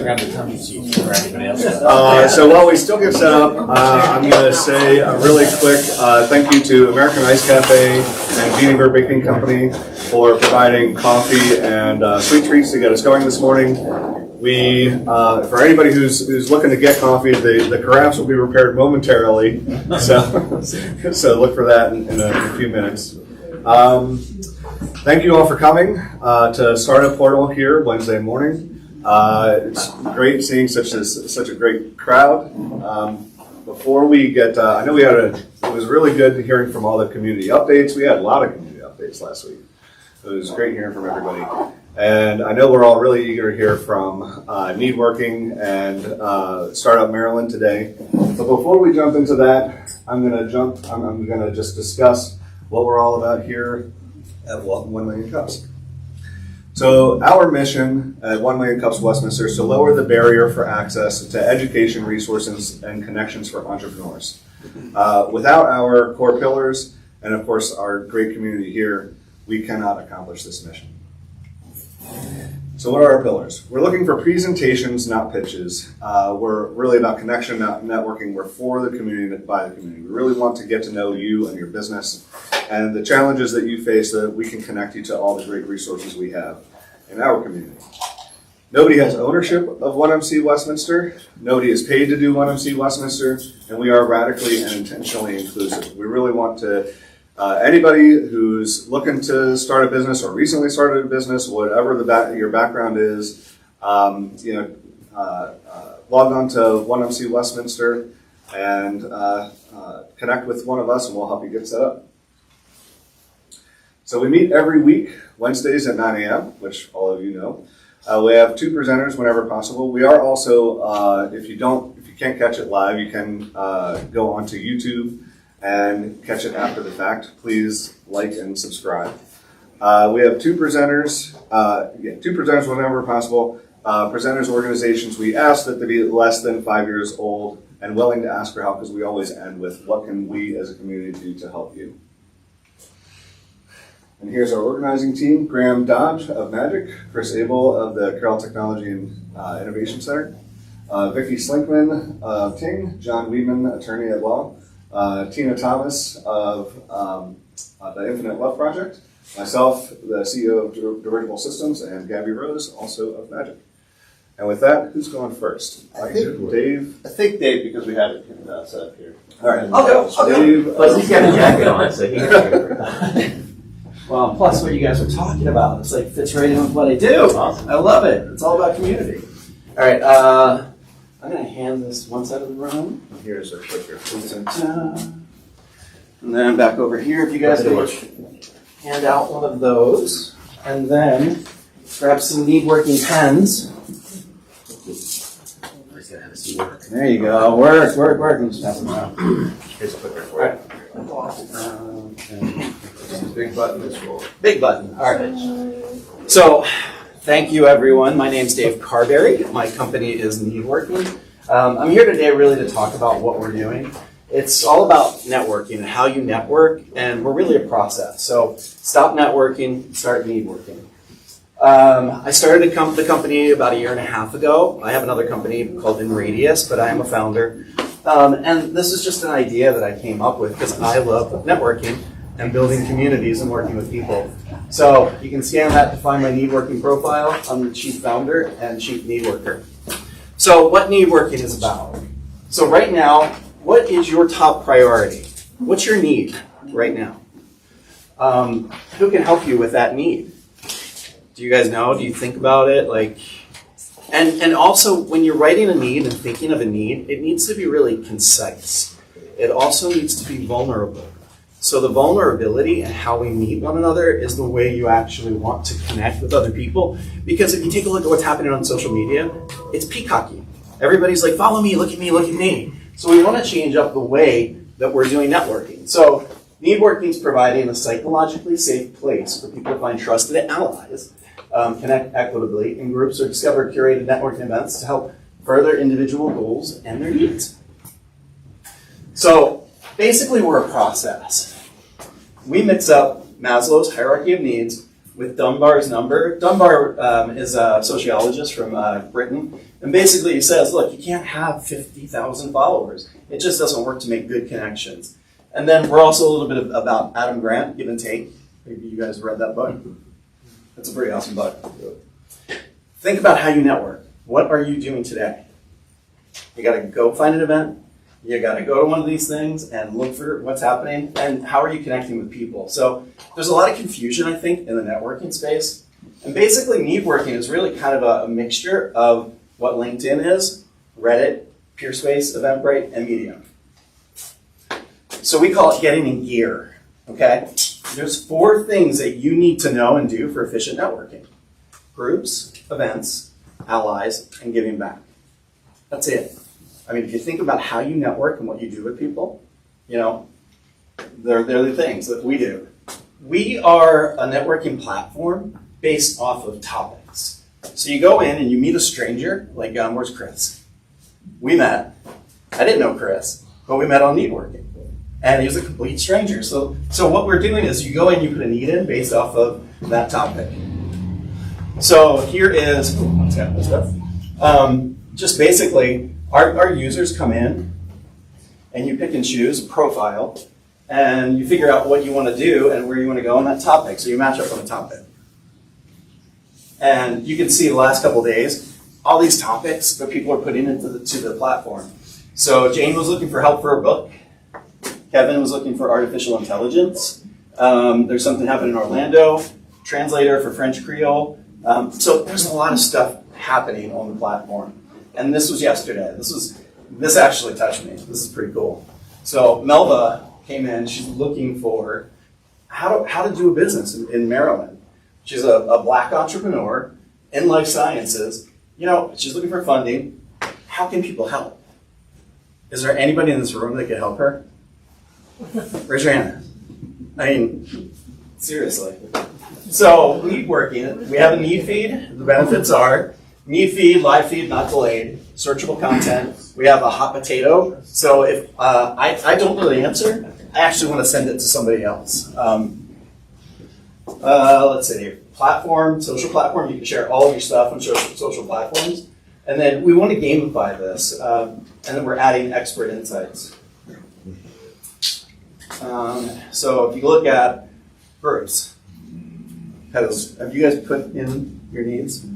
Grab the tummy seat for anybody else. So while we still get set up, I'm going to say a really quick thank you to American Ice Cafe and Needworking Baking Company for providing coffee and sweet treats to get us going this morning. We, for anybody who's looking to get coffee, the carafes will be repaired momentarily, so look for that in a few minutes. Thank you all for coming to Startup Portal here Wednesday morning. It's great seeing such a great crowd. Before we get, I know it was really good hearing from all the community updates. We had a lot of community updates last week. It was great hearing from everybody. And I know we're all really eager to hear from Needworking and Startup Maryland today. But before we jump into that, I'm gonna just discuss what we're all about here at 1 Million Cups. So our mission at 1 Million Cups Westminster is to lower the barrier for access to education, resources, and connections for entrepreneurs. Without our core pillars, and of course our great community here, we cannot accomplish this mission. So what are our pillars? We're looking for presentations, not pitches. We're really about connection, not networking. We're for the community, by the community. We really want to get to know you and your business and the challenges that you face so that we can connect you to all the great resources we have in our community. Nobody has ownership of 1MC Westminster. Nobody is paid to do 1MC Westminster, and we are radically and intentionally inclusive. We really want to, anybody who's looking to start a business or recently started a business, whatever your background is, log on to 1MC Westminster and connect with one of us, and we'll help you get set up. So we meet every week, Wednesdays at 9 a.m., which all of you know. We have 2 presenters whenever possible. We are also, if you can't catch it live, you can go onto YouTube and catch it after the fact. Please like and subscribe. We have 2 presenters, 2 presenters whenever possible. Presenters organizations, we ask that they be less than 5 years old and willing to ask for help, because we always end with, what can we as a community do to help you? And here's our organizing team: Graham Dodge of Magic, Chris Abel of the Carroll Technology and Innovation Center, Vicki Slinkman of Ting, John Weedman, attorney at law, Tina Thomas of the Infinite Love Project, myself, the CEO of Dirigible Systems, and Gabby Rose, also of Magic. And with that, who's going first? I think Dave, because we have it set up here. All right. I'll go. Dave. Plus, he's got a jacket on, so he's Well, plus what you guys were talking about, it's like fits right in with what I do. Awesome. I love it. It's all about community. All right, I'm going to hand this one side of the room. Here's our clicker. And then back over here, if you guys could hand out one of those. And then grab some Needworking pens. There you go. Work. I'm just passing them around. Here's a clicker for it. Big button is full. Big button. All right. So, thank you, everyone. My name's Dave Carberry. My company is Needworking. I'm here today really to talk about what we're doing. It's all about networking and how you network, and we're really a process. So, stop networking, start Needworking. I started the company about 1.5 years ago. I have another company called InRadius, but I am a founder. And this is just an idea that I came up with because I love networking and building communities and working with people. So you can scan that to find my Needworking profile. I'm the chief founder and chief Needworker. So what Needworking is about. So right now, what is your top priority? What's your need right now? Who can help you with that need? Do you guys know? Do you think about it? And also, when you're writing a need and thinking of a need, it needs to be really concise. It also needs to be vulnerable. So the vulnerability and how we meet one another is the way you actually want to connect with other people. Because if you take a look at what's happening on social media, it's peacocking. Everybody's like, follow me, look at me, look at me. So we want to change up the way that we're doing networking. So Needworking is providing a psychologically safe place for people to find trusted allies, connect equitably in groups, or discover curated networking events to help further individual goals and their needs. So basically, we're a process. We mix up Maslow's hierarchy of needs with Dunbar's number. Dunbar is a sociologist from Britain, and basically he says, look, you can't have 50,000 followers. It just doesn't work to make good connections. And then we're also a little bit about Adam Grant, Give and Take. Maybe you guys read that book. That's a pretty awesome book. Think about how you network. What are you doing today? You got to go find an event. You got to go to one of these things and look for what's happening. And how are you connecting with people? So there's a lot of confusion, I think, in the networking space. And basically, Needworking is really kind of a mixture of what LinkedIn is, Reddit, Peerspace, Eventbrite, and Medium. So we call it getting in gear, okay? There's 4 things that you need to know and do for efficient networking. Groups, events, allies, and giving back. That's it. I mean, if you think about how you network and what you do with people, you know, they're the things that we do. We are a networking platform based off of topics. So you go in and you meet a stranger, like, where's Chris? We met. I didn't know Chris, but we met on Needworking. And he was a complete stranger. So what we're doing is you go in, you put a need in based off of that topic. So here is, just basically, our users come in and you pick and choose a profile and you figure out what you want to do and where you want to go on that topic. So you match up on a topic. And you can see the last couple of days, all these topics that people are putting into the platform. So Jane was looking for help for a book. Kevin was looking for artificial intelligence. There's something happening in Orlando, translator for French Creole. So there's a lot of stuff happening on the platform. And this was yesterday. This actually touched me. This is pretty cool. So Melva came in. She's looking for how to do a business in Maryland. She's a black entrepreneur in life sciences. You know, she's looking for funding. How can people help? Is there anybody in this room that could help her? Raise your hand. I mean, seriously. So, Needworking, we have a need feed. The benefits are need feed, live feed, not delayed, searchable content. We have a hot potato. So if I don't know the answer, I actually want to send it to somebody else. Let's see, platform, social platform. You can share all of your stuff on social platforms. And then we want to gamify this. And then we're adding expert insights. So if you look at groups, have you guys put in your needs?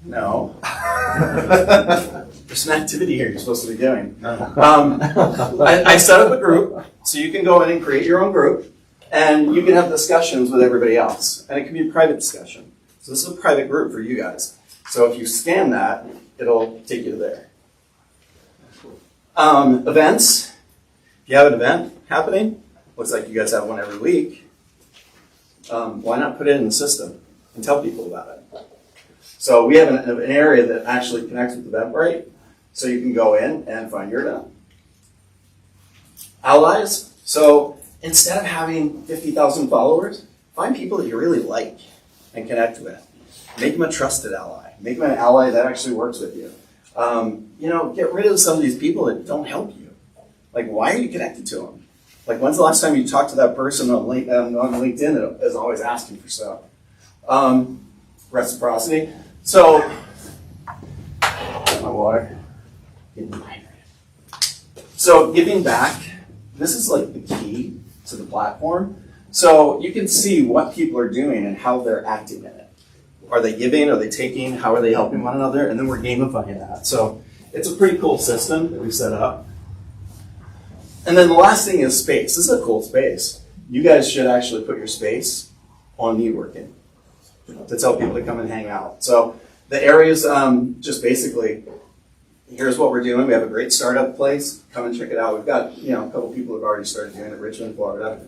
No. There's some activity here you're supposed to be doing. I set up a group, so you can go in and create your own group, and you can have discussions with everybody else. And it can be a private discussion. So this is a private group for you guys. So if you scan that, it'll take you to there. Events. If you have an event happening, looks like you guys have one every week, why not put it in the system and tell people about it? So we have an area that actually connects with Eventbrite, so you can go in and find your event. Allies. So instead of having 50,000 followers, find people that you really like and connect with. Make them a trusted ally. Make them an ally that actually works with you. Get rid of some of these people that don't help you. Like, why are you connected to them? Like, when's the last time you talked to that person on LinkedIn that is always asking for stuff? Reciprocity. So, my water. So, giving back. This is like the key to the platform. So you can see what people are doing and how they're acting in it. Are they giving? Are they taking? How are they helping one another? And then we're gamifying that. So it's a pretty cool system that we set up. And then the last thing is space. This is a cool space. You guys should actually put your space on Needworking to tell people to come and hang out. So the areas, just basically, here's what we're doing. We have a great startup place. Come and check it out. We've got a couple people who've already started doing it. Richmond, Florida.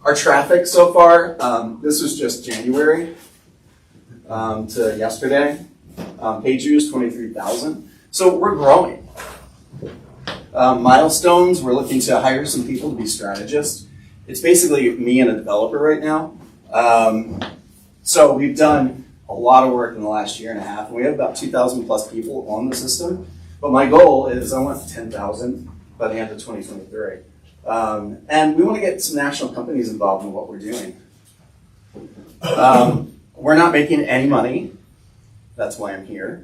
Our traffic so far, this was just January to yesterday. Page views 23,000. So we're growing. Milestones, we're looking to hire some people to be strategists. It's basically me and a developer right now. So we've done a lot of work in the last year and a half, and we have about 2,000 plus people on the system. But my goal is I want 10,000 by the end of 2023. And we want to get some national companies involved in what we're doing. We're not making any money. That's why I'm here.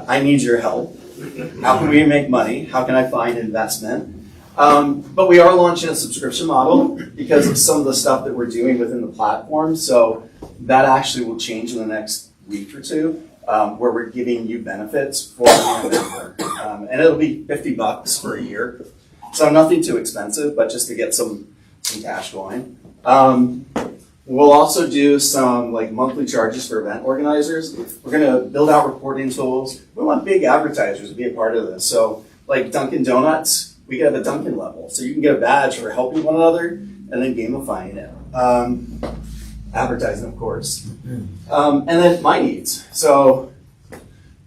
I need your help. How can we make money? How can I find investment? But we are launching a subscription model because of some of the stuff that we're doing within the platform. So that actually will change in the next week or two, where we're giving you benefits for being a member. And it'll be $50 for a year. So nothing too expensive, but just to get some cash going. We'll also do some like monthly charges for event organizers. We're gonna build out reporting tools. We want big advertisers to be a part of this. So like Dunkin' Donuts, we can have a Dunkin' level. So you can get a badge for helping one another and then gamifying it. Advertising, of course. And then my needs. So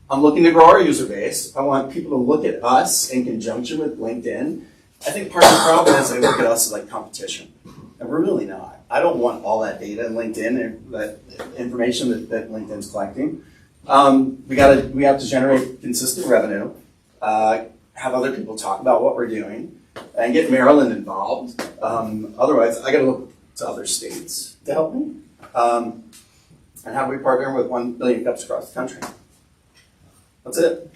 I'm looking to grow our user base. I want people to look at us in conjunction with LinkedIn. I think part of the problem is they look at us as like competition. And we're really not. I don't want all that data in LinkedIn and that information that LinkedIn's collecting. We have to generate consistent revenue, have other people talk about what we're doing, and get Maryland involved. Otherwise, I got to look to other states to help me. And how do we partner with 1 billion cups across the country? That's it.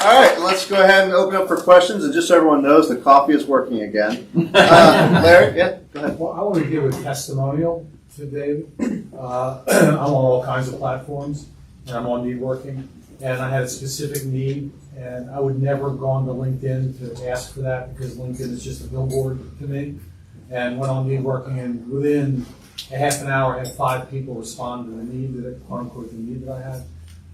All right, let's go ahead and open up for questions. And just so everyone knows, the coffee is working again. Larry, yeah, go ahead. Well, I want to give a testimonial to David. I'm on all kinds of platforms, and I'm on Needworking, and I had a specific need, and I would never have gone to LinkedIn to ask for that because LinkedIn is just a billboard to me. And went on Needworking, and within a half an hour, I had 5 people respond to the need that, quote unquote, the need that I had.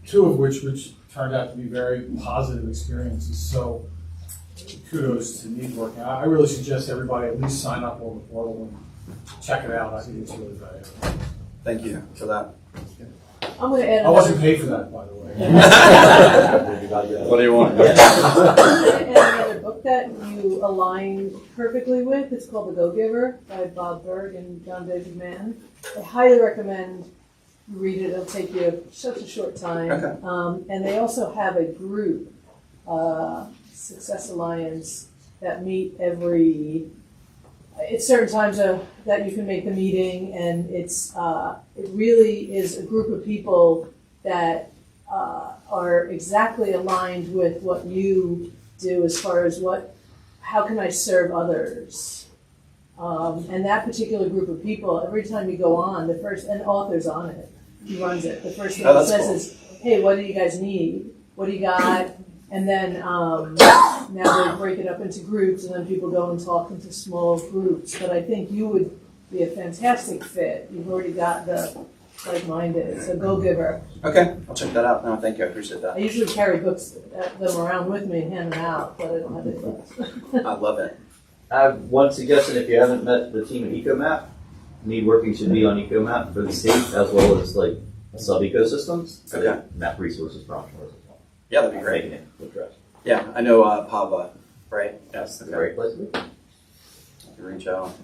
2 of which turned out to be very positive experiences. So kudos to Needworking. I really suggest everybody at least sign up on the portal and check it out. I think it's really valuable. Thank you for that. I'm going to add I wasn't paid for that, by the way. What do you want? I'm going to add another book that you align perfectly with. It's called The Go-Giver by Bob Berg and John David Mann. I highly recommend you read it. It'll take you such a short time. Okay. And they also have a group, Success Alliance, that meet it's certain times that you can make the meeting, and it really is a group of people that are exactly aligned with what you do as far as how can I serve others. And that particular group of people, every time you go on, and author's on it, he runs it. The first thing he says is, hey, what do you guys need? What do you got? And then now they break it up into groups, and then people go and talk into small groups. But I think you would be a fantastic fit. You've already got the like-minded. So Go-Giver. Okay, I'll check that out. No, thank you. I appreciate I that. usually carry them around with me and hand them out, but I don't have any books. I love it. I have one suggestion. If you haven't met the team at EcoMap, Needworking should be on EcoMap for the state as well as like sub-ecosystems. So Okay. map resources for entrepreneurs as well. Yeah, that'd be great. Making it address. Yeah, I know Pava, right? That's a Okay. great place to be. I can reach out.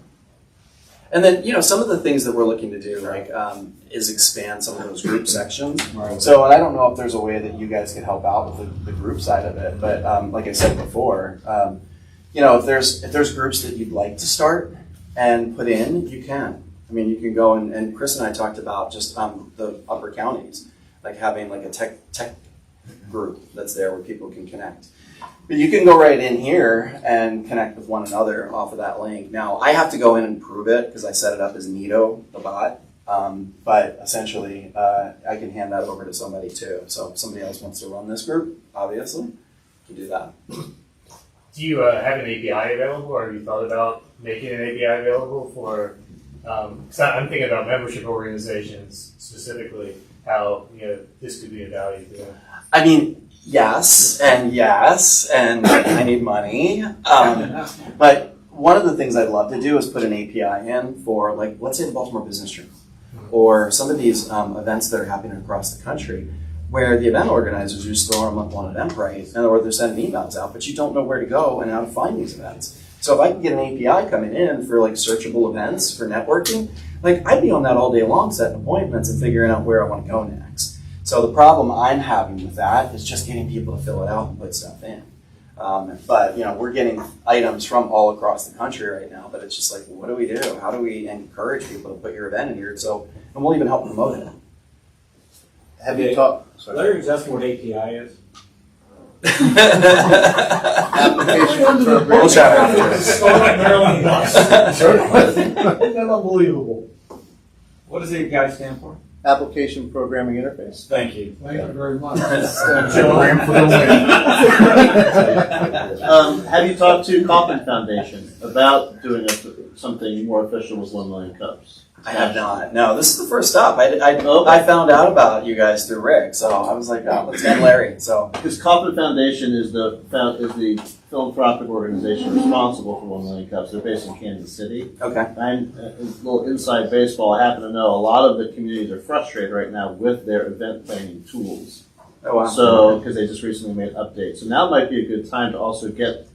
And then, some of the things that we're looking to do, is expand some of those group sections. So, and I don't know if there's a way that you guys can help out with the group side of it, but like I said before, if there's groups that you'd like to start and put in, you can. I mean, you can go and Chris and I talked about just the upper counties, like having like a tech group that's there where people can connect. But you can go right in here and connect with one another off of that link. Now, I have to go in and prove it because I set it up as Neato, the bot. But essentially, I can hand that over to somebody too. So if somebody else wants to run this group, obviously, can do that. Do you have an API available, or have you thought about making an API available for? Because I'm thinking about membership organizations specifically, how this could be a value to them. I mean, yes, and I need money. But one of the things I'd love to do is put an API in for, like, let's say the Baltimore Business Journal, or some of these events that are happening across the country, where the event organizers are just throwing them up on Eventbrite, or they're sending emails out, but you don't know where to go and how to find these events. So if I can get an API coming in for like searchable events for networking, like I'd be on that all day long setting appointments and figuring out where I want to go next. So the problem I'm having with that is just getting people to fill it out and put stuff in. But we're getting items from all across the country right now. But it's just like, what do we do? How do we encourage people to put your event in here? So, and we'll even help promote it. Have you talked? Larry, is that what API is? Application for We'll chat after. Startup Maryland bus. Isn't that unbelievable? What does API stand for? Application Programming Interface. Thank you. Thank you very much. Have you talked to Kaufman Foundation about doing something more official with 1 million cups? I have not. No, this is the first stop. I found out about you guys through Rick, so I was like, oh, let's get Larry. So Because Kaufman Foundation is the philanthropic organization responsible for 1 million cups. They're based in Kansas City. okay, And a little inside baseball, I happen to know a lot of the communities are frustrated right now with their event planning tools. oh wow. So, because they just recently made updates. So now might be a good time to also get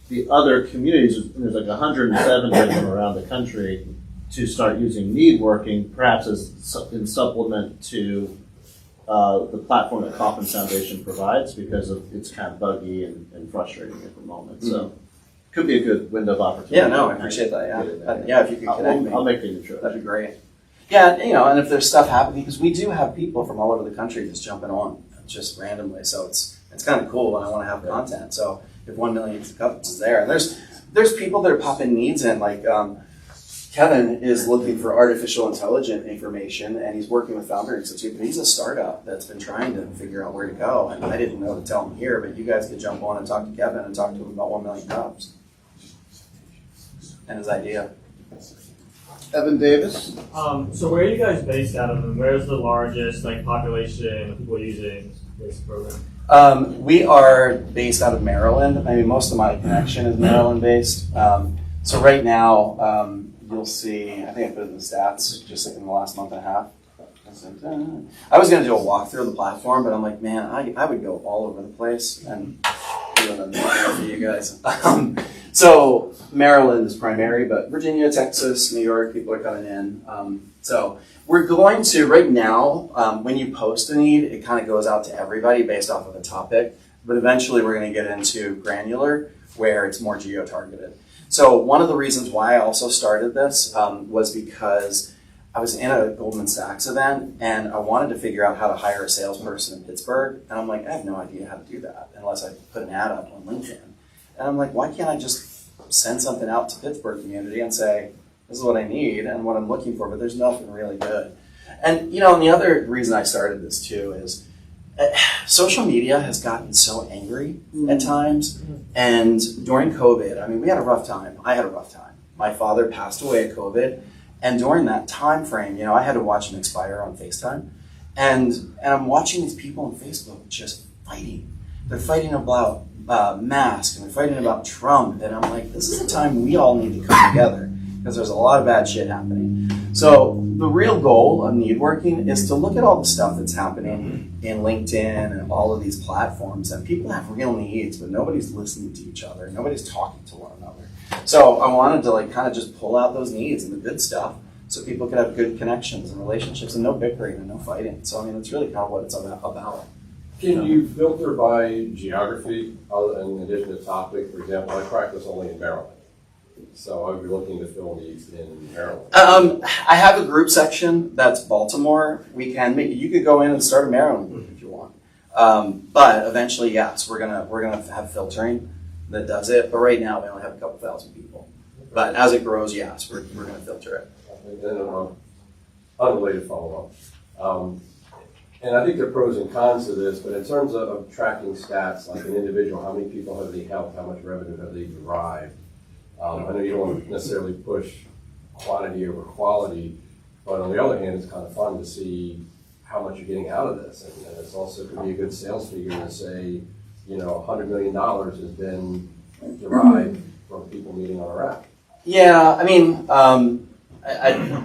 the other communities, and there's like 170 of them around the country, to start using Needworking, perhaps in supplement to the platform that Kaufman Foundation provides, because it's kind of buggy and frustrating at the moment. So, could be a good window of opportunity. Yeah, no, I appreciate that. Yeah, if you could connect me, I'll make the intro. that'd be great. Yeah, and if there's stuff happening, because we do have people from all over the country just jumping on just randomly, so it's kind of cool, and I want to have content. So if 1 million cups is there, and there's people that are popping needs in, like Kevin is looking for artificial intelligence information, and he's working with Founder Institute, but he's a startup that's been trying to figure out where to go, and I didn't know to tell him here, but you guys could jump on and talk to Kevin and talk to him about 1 million cups and his idea. Evan Davis. So where are you guys based out of, and where's the largest population of people using this program? We are based out of Maryland. I mean, most of my connection is Maryland based. So right now, you'll see, I think I put it in the stats just like in the last month and a half. I was going to do a walkthrough of the platform, but I'm like, man, I would go all over the place and do it for you guys. So Maryland is primary, but Virginia, Texas, New York, people are coming in. So we're going to, right now, when you post a need, it kind of goes out to everybody based off of a topic, but eventually we're going to get into granular, where it's more geo-targeted. So one of the reasons why I also started this was because I was in a Goldman Sachs event and I wanted to figure out how to hire a salesperson in Pittsburgh. And I'm like, I have no idea how to do that unless I put an ad up on LinkedIn. And I'm like, why can't I just send something out to Pittsburgh community and say, this is what I need and what I'm looking for, but there's nothing really good. And, and the other reason I started this too is social media has gotten so angry at times. And during COVID, I mean, we had a rough time. I had a rough time. My father passed away at COVID. And during that time frame, I had to watch him expire on FaceTime. And I'm watching these people on Facebook just fighting. They're fighting about masks, and they're fighting about Trump. And I'm like, this is a time we all need to come together, because there's a lot of bad shit happening. So the real goal of Needworking is to look at all the stuff that's happening in LinkedIn and all of these platforms, and people have real needs, but nobody's listening to each other. Nobody's talking to one another. So I wanted to kind of just pull out those needs and the good stuff so people could have good connections and relationships and no bickering and no fighting. So I mean, it's really kind of what it's about. Can you filter by geography in addition to topic? For example, I practice only in Maryland, so I would be looking to fill needs in Maryland. I have a group section that's Baltimore. You could go in and start in Maryland if you want. But eventually, yes, we're gonna have filtering that does it. But right now, we only have a couple thousand people. But as it grows, yes, we're gonna filter it. And then unrelated follow-up. And I think there are pros and cons to this, but in terms of tracking stats, like an individual, how many people have they helped, how much revenue have they derived? I know you don't want to necessarily push quantity over quality, but on the other hand, it's kind of fun to see how much you're getting out of this. And it's also could be a good sales figure to say, $100 million has been derived from people meeting on our app. Yeah, I mean,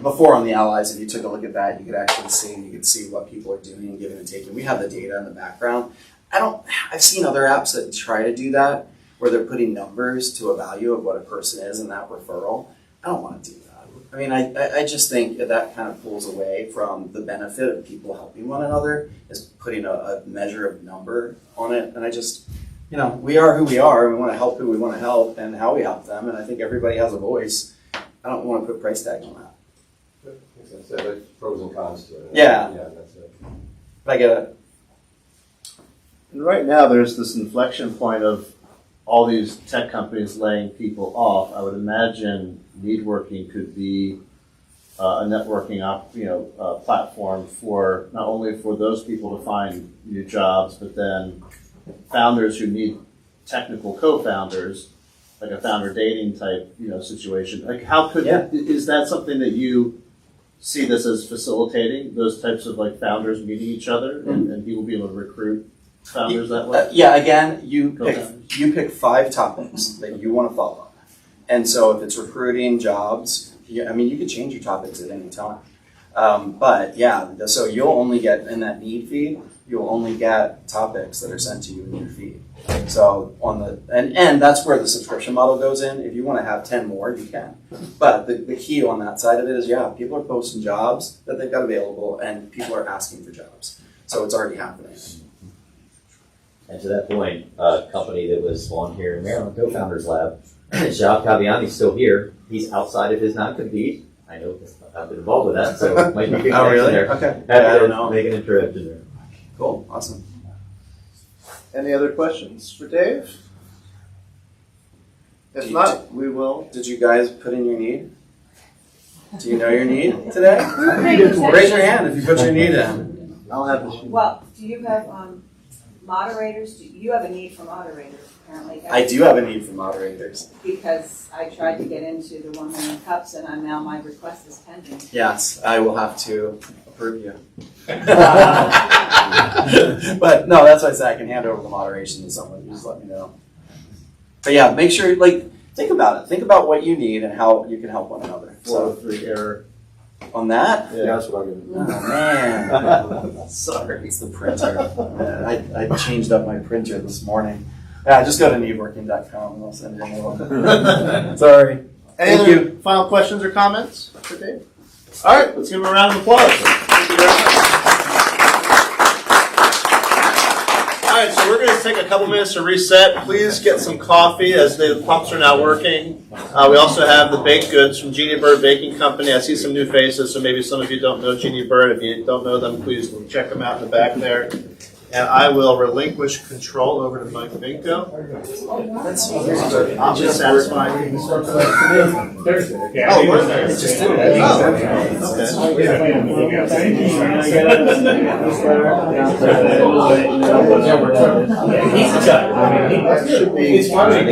before on the Allies, if you took a look at that, you could actually see what people are doing and giving and taking. We have the data in the background. I've seen other apps that try to do that, where they're putting numbers to a value of what a person is in that referral. I don't want to do that. I mean, I just think that kind of pulls away from the benefit of people helping one another, is putting a measure of number on it. And I just, we are who we are, and we want to help who we want to help, and how we help them. And I think everybody has a voice. I don't want to put a price tag on that. That's it, like pros and cons to it. Yeah. Yeah, that's it. But I get it. And right now, there's this inflection point of all these tech companies laying people off. I would imagine Needworking could be a networking platform for not only for those people to find new jobs, but then founders who need technical co-founders, like a founder dating type situation. Like, how could is that something that you see this as facilitating those types of like founders meeting each other, and people be able to recruit founders that way? Again, you pick 5 topics that you want to follow. And so if it's recruiting, jobs, you can change your topics at any time. So you'll only get, in that need feed, you'll only get topics that are sent to you in your feed. So and that's where the subscription model goes in. If you want to have 10 more, you can. But the key on that side of it is, people are posting jobs that they've got available, and people are asking for jobs. So it's already happening. And to that point, a company that was on here in Maryland, Co-Founders Lab, Shab Kaviani's still here. He's outside of his non-compete. I know I've been involved with that, so it might be a good connection there. Okay. I don't know. Make an introduction there. Cool. Awesome. Any other questions for Dave? If not, we will. Did you guys put in your need? Do you know your need today? Raise Raise your hand if you put your need in. I'll have this. Well, do you have moderators? You have a need for moderators, apparently. I do have a need for moderators. Because I tried to get into the 1 million cups, and now my request is pending. Yes, I will have to approve you. But no, that's why I said I can hand over the moderation to someone. Just let me know. But make sure, think about it. Think about what you need and how you can help one another. 403 error. On that? Yeah, that's what I'm going to do. Oh, man. Sorry, it's the printer. I changed up my printer this morning. Yeah, just go to needworking.com and I'll send you one. Sorry. Any Thank other you. final questions or comments for Dave? All right, let's give him a round of applause. Thank you very much. All right, so we're going to take a couple minutes to reset. Please get some coffee as the pumps are now working. We also have the baked goods from Genie Bird Baking Company. I see some new faces, so maybe some of you don't know Genie Bird. If you don't know them, please check them out in the back there. And I will relinquish control over to Mike Vinko. I'm just satisfied. Thursday. Okay. Oh, was there? It just did it. He's a guy. Should be. He's fine.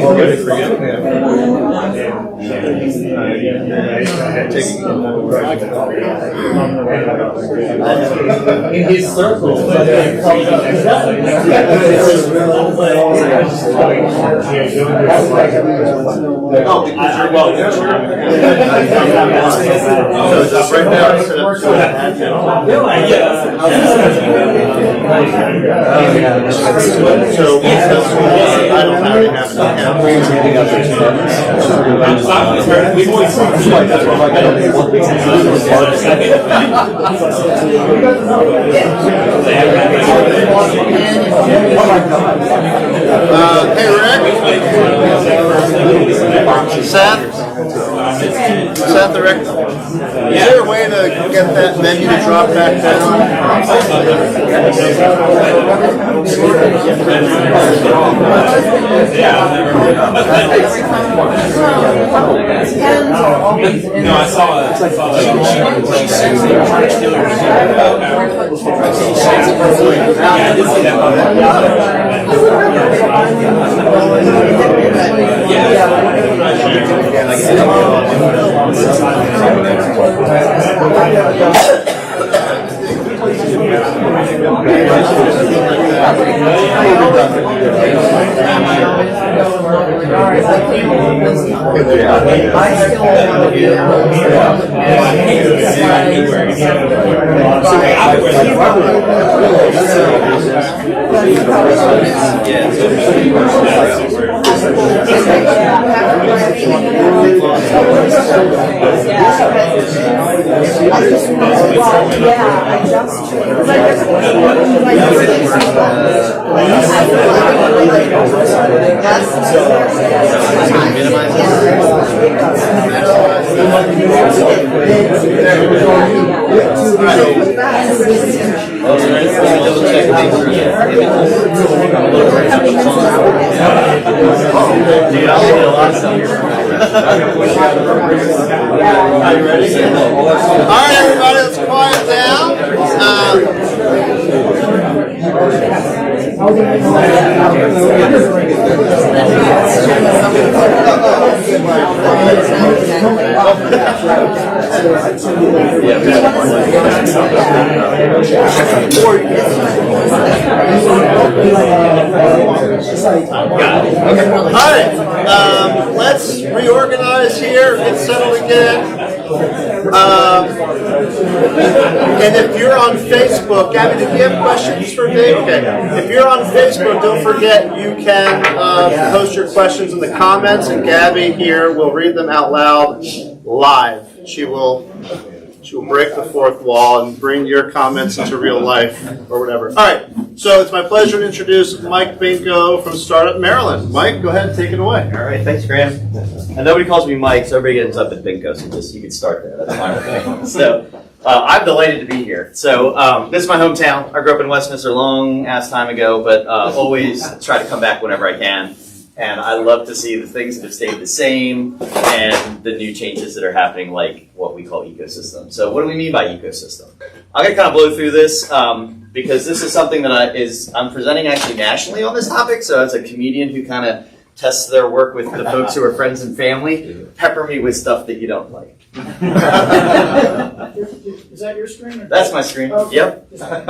In his circle, Oh, because you're well, you're so just right now, instead of so I don't already have hey, Rick. Seth, the Rick. Is there a way to get that menu to drop back down? No, I saw I just Are you ready? All right, everybody, let's quiet down. All right, let's reorganize here, get settled again. And if you're on Facebook, Gabby, did you have questions for Dave? Okay. If you're on Facebook, don't forget you can post your questions in the comments, and Gabby here will read them out loud live. She will break the fourth wall and bring your comments into real life or whatever. All right. So it's my pleasure to introduce Mike Binko from Startup Maryland. Mike, go ahead and take it away. All right, thanks, Graham. And nobody calls me Mike, so everybody gets up at Binko, so just you can start there. That's fine with me. So I'm delighted to be here. So this is my hometown. I grew up in Westminster long ass time ago, but always try to come back whenever I can. And I love to see the things that have stayed the same and the new changes that are happening, like what we call ecosystem. So what do we mean by ecosystem? I'm going to kind of blow through this because this is something that I'm presenting actually nationally on this topic. So as a comedian who kind of tests their work with the folks who are friends and family, pepper me with stuff that you don't like. Is that your screen? That's my screen. Yep.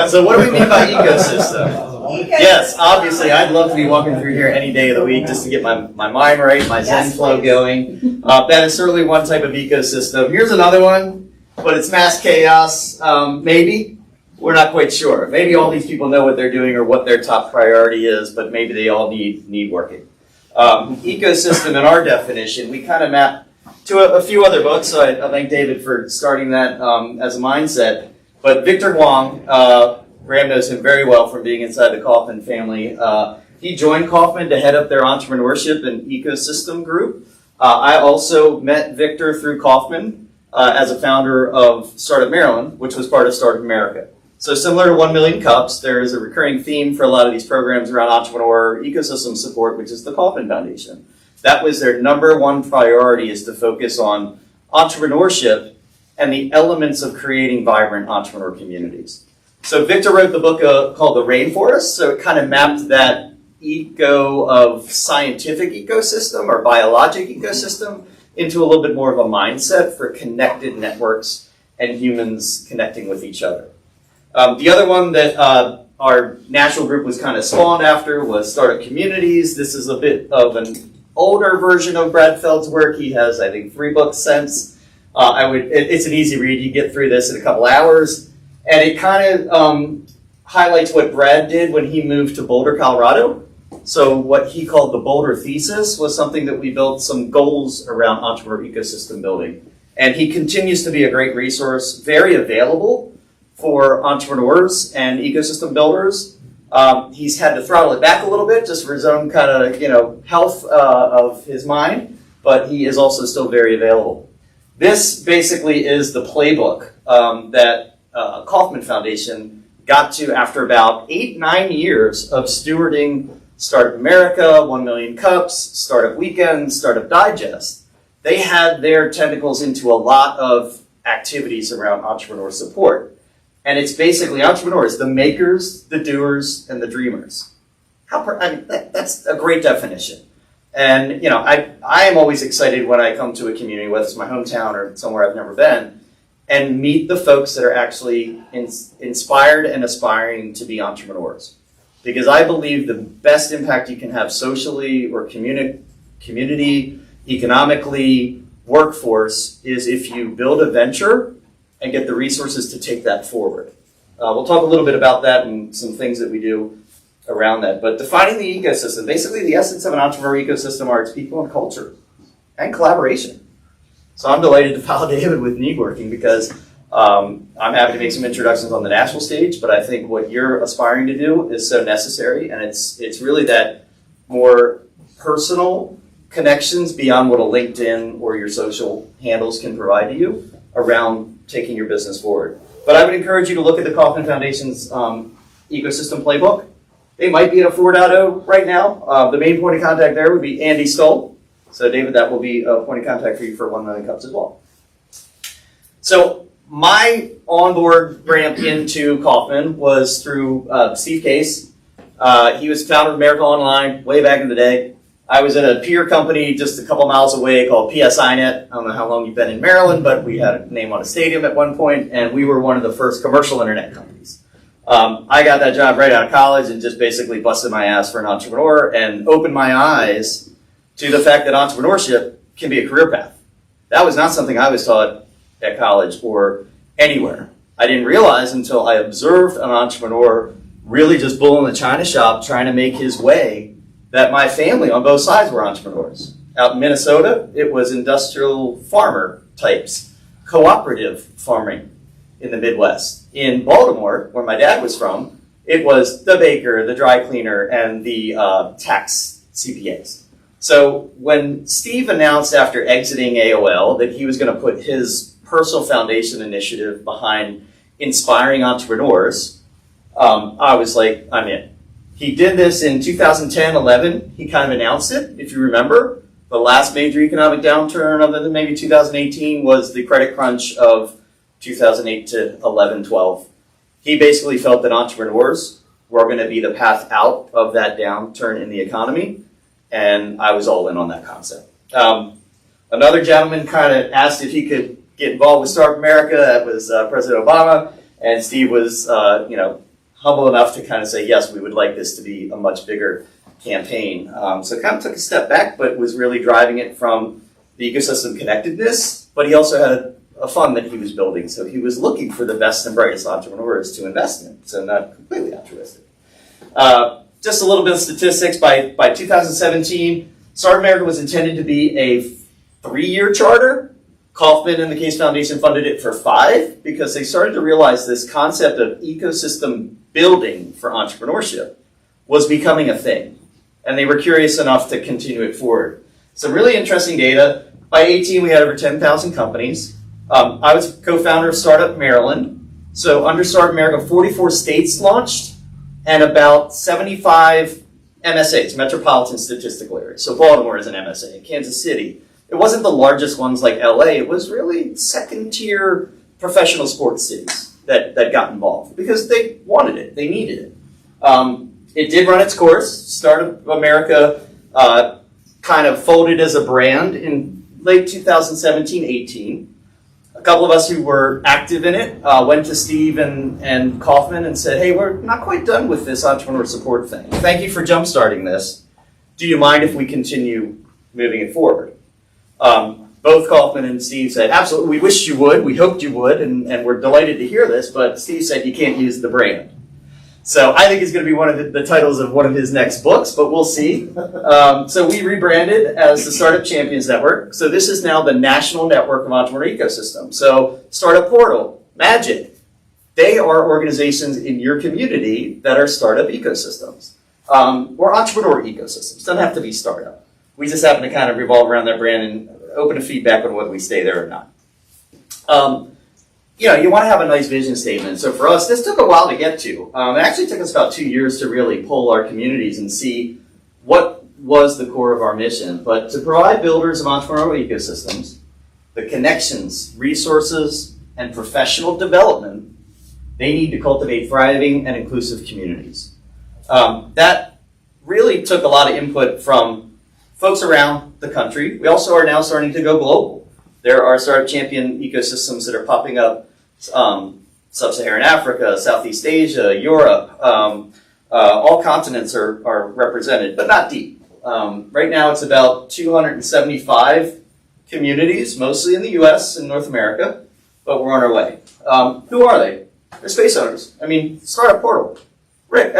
So what do we mean by ecosystem? Yes, obviously, I'd love to be walking through here any day of the week just to get my mind right, my Zen flow going. That is certainly one type of ecosystem. Here's another one, but it's mass chaos. Maybe. We're not quite sure. Maybe all these people know what they're doing or what their top priority is, but maybe they all need working. Ecosystem, in our definition, we kind of map to a few other books. So I thank David for starting that as a mindset. But Victor Huang, Graham knows him very well from being inside the Kaufman family. He joined Kaufman to head up their entrepreneurship and ecosystem group. I also met Victor through Kaufman as a founder of Startup Maryland, which was part of Startup America. So similar to 1 Million Cups, there is a recurring theme for a lot of these programs around entrepreneur ecosystem support, which is the Kaufman Foundation. That was their number one priority, is to focus on entrepreneurship and the elements of creating vibrant entrepreneur communities. So Victor wrote the book called The Rainforest. So it kind of mapped that eco of scientific ecosystem or biologic ecosystem into a little bit more of a mindset for connected networks and humans connecting with each other. The other one that our national group was kind of spawned after was Startup Communities. This is a bit of an older version of Brad Feld's work. He has, I think, 3 books since. It's an easy read. You get through this in a couple hours. And it kind of highlights what Brad did when he moved to Boulder, Colorado. So what he called the Boulder Thesis was something that we built some goals around entrepreneur ecosystem building. And he continues to be a great resource, very available for entrepreneurs and ecosystem builders. He's had to throttle it back a little bit just for his own kind of, health of his mind, but he is also still very available. This basically is the playbook that Kaufman Foundation got to after about 8-9 years of stewarding Startup America, 1 Million Cups, Startup Weekend, Startup Digest. They had their tentacles into a lot of activities around entrepreneur support. And it's basically entrepreneurs, the makers, the doers, and the dreamers. That's a great definition. And, I am always excited when I come to a community, whether it's my hometown or somewhere I've never been, and meet the folks that are actually inspired and aspiring to be entrepreneurs. Because I believe the best impact you can have socially or community, economically, workforce, is if you build a venture and get the resources to take that forward. We'll talk a little bit about that and some things that we do around that. But defining the ecosystem, basically the essence of an entrepreneur ecosystem are its people and culture and collaboration. So I'm delighted to follow David with Needworking because I'm happy to make some introductions on the national stage, but I think what you're aspiring to do is so necessary, and it's really that more personal connections beyond what a LinkedIn or your social handles can provide to you around taking your business forward. But I would encourage you to look at the Kauffman Foundation's ecosystem playbook. They might be at a 4.0 right now. The main point of contact there would be Andy Stoll. So David, that will be a point of contact for you for 1 Million Cups as well. So my onboard ramp into Kauffman was through Steve Case. He was founder of America Online way back in the day. I was at a peer company just a couple miles away called PSINet. I don't know how long you've been in Maryland, but we had a name on a stadium at one point, and we were one of the first commercial internet companies. I got that job right out of college and just basically busted my ass for an entrepreneur and opened my eyes to the fact that entrepreneurship can be a career path. That was not something I was taught at college or anywhere. I didn't realize until I observed an entrepreneur really just bull in the china shop trying to make his way that my family on both sides were entrepreneurs. Out in Minnesota, it was industrial farmer types, cooperative farming in the Midwest. In Baltimore, where my dad was from, it was the baker, the dry cleaner, and the tax CPAs. So when Steve announced after exiting AOL that he was going to put his personal foundation initiative behind inspiring entrepreneurs, I was like, I'm in. He did this in 2010-11. He kind of announced it, if you remember. The last major economic downturn, other than maybe 2018, was the credit crunch of 2008 to 11-12. He basically felt that entrepreneurs were going to be the path out of that downturn in the economy, and I was all in on that concept. Another gentleman kind of asked if he could get involved with Startup America. That was President Obama, and Steve was, humble enough to kind of say, yes, we would like this to be a much bigger campaign. So kind of took a step back, but was really driving it from the ecosystem connectedness, but he also had a fund that he was building. So he was looking for the best and brightest entrepreneurs to invest in, so not completely altruistic. Just a little bit of statistics. By 2017, Startup America was intended to be a 3-year charter. Kauffman and the Case Foundation funded it for 5 because they started to realize this concept of ecosystem building for entrepreneurship was becoming a thing. And they were curious enough to continue it forward. Some really interesting data. By 18, we had over 10,000 companies. I was co-founder of Startup Maryland. So under Startup America, 44 states launched and about 75 MSAs, metropolitan statistical areas. So Baltimore is an MSA, Kansas City. It wasn't the largest ones like LA. It was really second-tier professional sports cities that got involved because they wanted it. They needed it. It did run its course. Startup America kind of folded as a brand in late 2017-18. A couple of us who were active in it went to Steve and Kauffman and said, hey, we're not quite done with this entrepreneur support thing. Thank you for jump-starting this. Do you mind if we continue moving it forward? Both Kauffman and Steve said, absolutely, we wished you would, we hoped you would, and we're delighted to hear this, but Steve said you can't use the brand. So I think it's going to be one of the titles of one of his next books, but we'll see. So we rebranded as the Startup Champions Network. So this is now the national network of entrepreneur ecosystem. So Startup Portal, Magic, they are organizations in your community that are startup ecosystems or entrepreneur ecosystems. Doesn't have to be startup. We just happen to kind of revolve around that brand and open to feedback on whether we stay there or not. You want to have a nice vision statement. So for us, this took a while to get to. It actually took us about 2 years to really pull our communities and see what was the core of our mission. But to provide builders of entrepreneurial ecosystems, the connections, resources, and professional development, they need to cultivate thriving and inclusive communities. That really took a lot of input from folks around the country. We also are now starting to go global. There are startup champion ecosystems that are popping up, Sub-Saharan Africa, Southeast Asia, Europe. All continents are represented, but not deep. Right now it's about 275 communities, mostly in the US and North America, but we're on our way. Who are they? They're space owners. Startup Portal. Rick,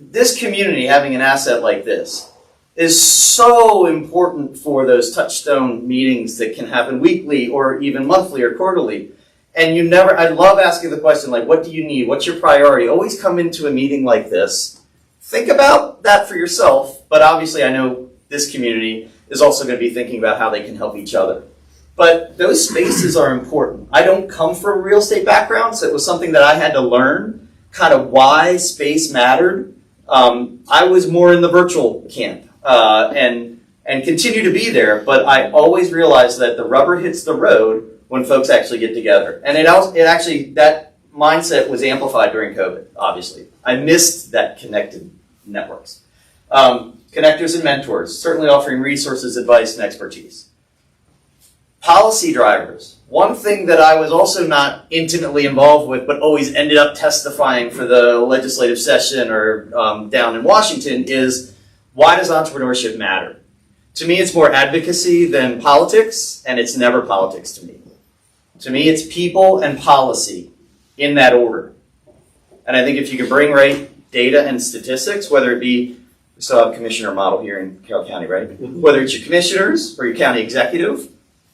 this community having an asset like this is so important for those touchstone meetings that can happen weekly or even monthly or quarterly. And you never, I love asking the question, like, what do you need? What's your priority? Always come into a meeting like this. Think about that for yourself, but obviously I know this community is also going to be thinking about how they can help each other. But those spaces are important. I don't come from a real estate background, so it was something that I had to learn, kind of why space mattered. I was more in the virtual camp, and continue to be there, but I always realized that the rubber hits the road when folks actually get together. And it actually, that mindset was amplified during COVID, obviously. I missed that connected networks. Connectors and mentors, certainly offering resources, advice, and expertise. Policy drivers. One thing that I was also not intimately involved with, but always ended up testifying for the legislative session or down in Washington is, why does entrepreneurship matter? To me, it's more advocacy than politics, and it's never politics to me. To me, it's people and policy in that order. And I think if you can bring right data and statistics, whether it be, we still have a commissioner model here in Carroll County, right? Whether it's your commissioners or your county executive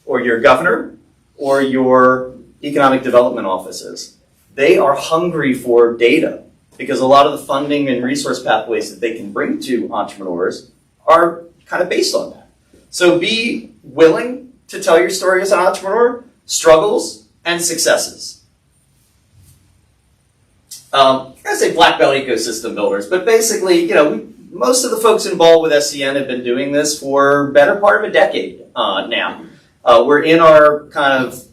or your governor or your economic development offices, they are hungry for data because a lot of the funding and resource pathways that they can bring to entrepreneurs are kind of based on that. So be willing to tell your story as an entrepreneur, struggles and successes. I say black belt ecosystem builders, but basically, most of the folks involved with SCN have been doing this for better part of a decade now. We're in our kind of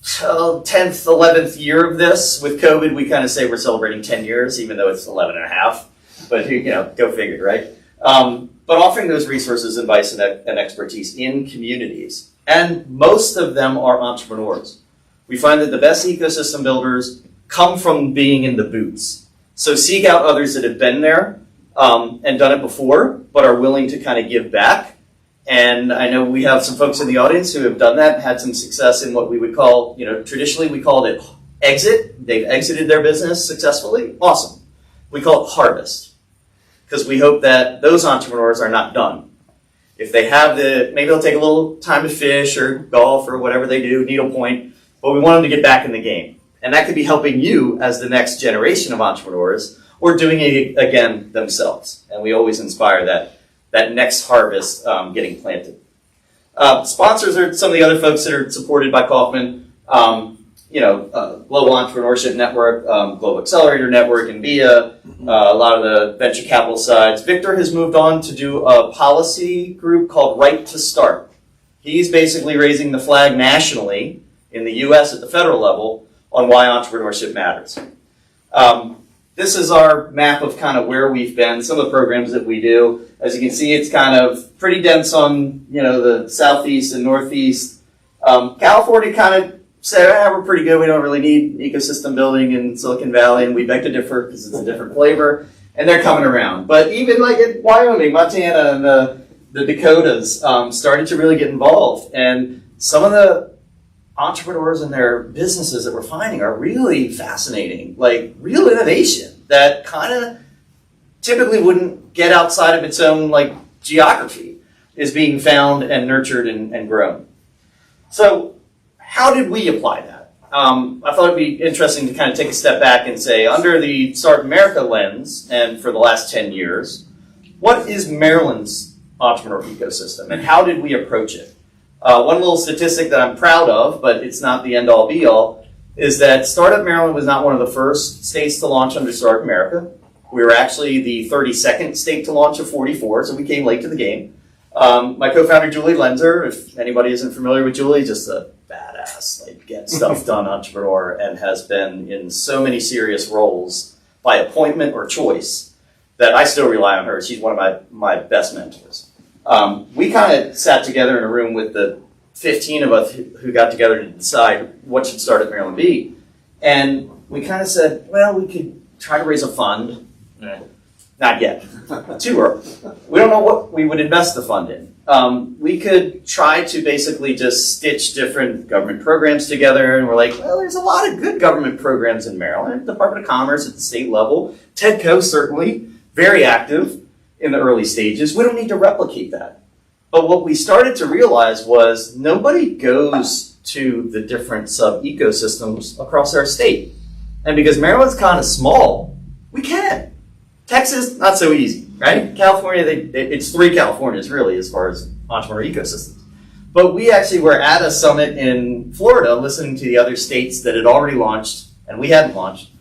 10th, 11th year of this. With COVID, we kind of say we're celebrating 10 years, even though it's 11 and a half. But, go figure, right? But offering those resources, advice, and expertise in communities. And most of them are entrepreneurs. We find that the best ecosystem builders come from being in the boots. So seek out others that have been there and done it before, but are willing to kind of give back. And I know we have some folks in the audience who have done that, had some success in what we would call, traditionally we called it exit. They've exited their business successfully. Awesome. We call it harvest because we hope that those entrepreneurs are not done. If they have maybe they'll take a little time to fish or golf or whatever they do, needlepoint, but we want them to get back in the game. And that could be helping you as the next generation of entrepreneurs or doing it again themselves. And we always inspire that next harvest getting planted. Sponsors are some of the other folks that are supported by Kaufman. Global Entrepreneurship Network, Global Accelerator Network, and VIA, a lot of the venture capital sides. Victor has moved on to do a policy group called Right to Start. He's basically raising the flag nationally in the U.S. at the federal level on why entrepreneurship matters. This is our map of kind of where we've been, some of the programs that we do. As you can see, it's kind of pretty dense on, the southeast and northeast. California kind of said, we're pretty good. We don't really need ecosystem building in Silicon Valley, and we beg to differ because it's a different flavor. And they're coming around. But even like in Wyoming, Montana, and the Dakotas started to really get involved. And some of the entrepreneurs and their businesses that we're finding are really fascinating, like real innovation that kind of typically wouldn't get outside of its own like geography is being found and nurtured and grown. So how did we apply that? I thought it'd be interesting to kind of take a step back and say, under the Start America lens, and for the last 10 years, what is Maryland's entrepreneur ecosystem and how did we approach it? One little statistic that I'm proud of, but it's not the end-all be-all, is that Startup Maryland was not one of the first states to launch under Startup America. We were actually the 32nd state to launch of 44, so we came late to the game. My co-founder, Julie Lenzer, if anybody isn't familiar with Julie, just a badass, get stuff done entrepreneur, and has been in so many serious roles by appointment or choice that I still rely on her. She's one of my best mentors. We kind of sat together in a room with the 15 of us who got together to decide what should Startup Maryland be. And we kind of said, well, we could try to raise a fund. Not yet. Too early. We don't know what we would invest the fund in. We could try to basically just stitch different government programs together, and we're like, well, there's a lot of good government programs in Maryland. Department of Commerce at the state level. TEDCO, certainly, very active in the early stages. We don't need to replicate that. But what we started to realize was nobody goes to the different sub-ecosystems across our state. And because Maryland's kind of small, we can. Texas, not so easy, right? California, it's 3 Californias really as far as entrepreneur ecosystems. But we actually were at a summit in Florida listening to the other states that had already launched and we hadn't launched.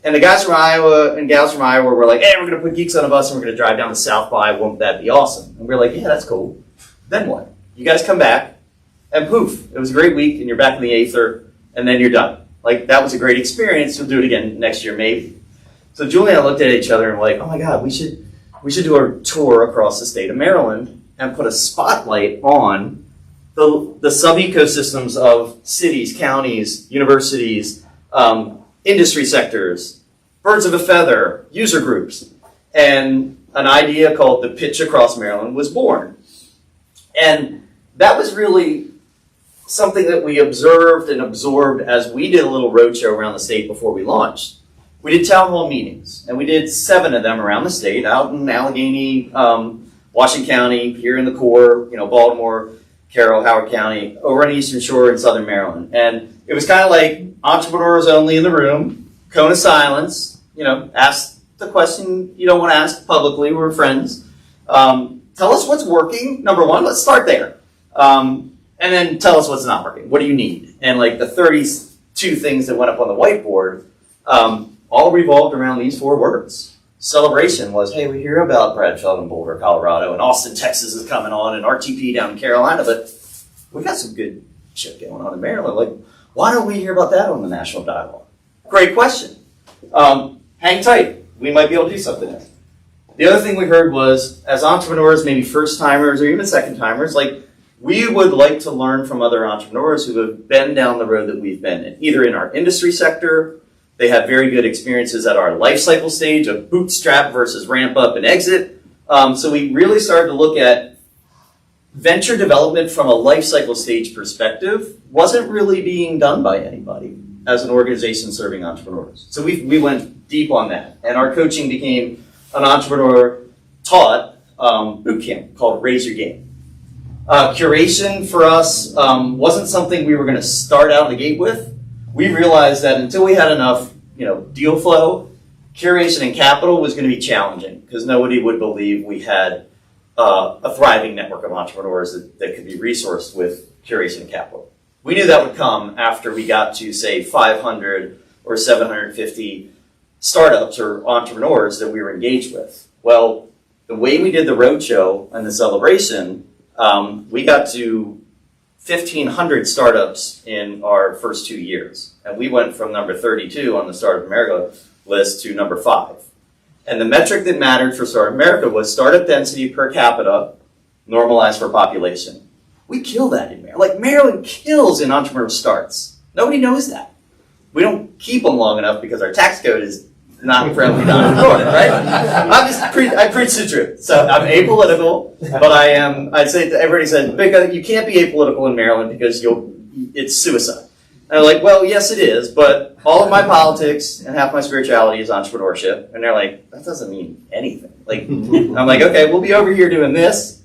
And the guys from Iowa and gals from Iowa were like, hey, we're going to put geeks on a bus and we're going to drive down to South by. Won't that be awesome? And we're like, yeah, that's cool. Then what? You guys come back and poof, it was a great week and you're back in the Aether and then you're done. Like, that was a great experience. We'll do it again next year, maybe. So Julie and I looked at each other and were like, oh my God, we should do a tour across the state of Maryland and put a spotlight on the sub-ecosystems of cities, counties, universities, industry sectors, birds of a feather, user groups. And an idea called the Pitch Across Maryland was born. And that was really something that we observed and absorbed as we did a little roadshow around the state before we launched. We did town hall meetings, and we did 7 of them around the state, out in Allegheny, Washington County, here in the core, Baltimore, Carroll, Howard County, over on the Eastern Shore in Southern Maryland. And it was kind of like entrepreneurs only in the room, cone of silence, ask the question you don't want to ask publicly, we're friends. Tell us what's working, number one, let's start there. And then tell us what's not working, what do you need? And like the 32 things that went up on the whiteboard, all revolved around these 4 words. Celebration was, hey, we hear about Bradfeld in Boulder, Colorado, and Austin, Texas is coming on, and RTP down in Carolina, but we got some good shit going on in Maryland. Like, why don't we hear about that on the national dialogue? Great question. Hang tight. We might be able to do something there. The other thing we heard was, as entrepreneurs, maybe first-timers or even second-timers, like, we would like to learn from other entrepreneurs who have been down the road that we've been in, either in our industry sector. They have very good experiences at our life cycle stage of bootstrap versus ramp up and exit. So we really started to look at venture development from a life cycle stage perspective wasn't really being done by anybody as an organization serving entrepreneurs. So we went deep on that. And our coaching became an entrepreneur taught boot camp called Raise Your Game. Curation for us wasn't something we were going to start out of the gate with. We realized that until we had enough, deal flow, curation and capital was going to be challenging because nobody would believe we had a thriving network of entrepreneurs that could be resourced with curation and capital. We knew that would come after we got to, say, 500 or 750 startups or entrepreneurs that we were engaged with. Well, the way we did the roadshow and the celebration, we got to 1,500 startups in our first 2 years. And we went from number 32 on the Startup America list to number 5. And the metric that mattered for Startup America was startup density per capita normalized for population. We kill that in Maryland. Like, Maryland kills in entrepreneur starts. Nobody knows that. We don't keep them long enough because our tax code is not friendly to entrepreneurs, right? I preach the truth. So I'm apolitical, but I'd say to everybody said, because you can't be apolitical in Maryland because it's suicide. And I'm like, well, yes it is, but all of my politics and half my spirituality is entrepreneurship. And they're like, that doesn't mean anything. Like, I'm like, okay, we'll be over here doing this,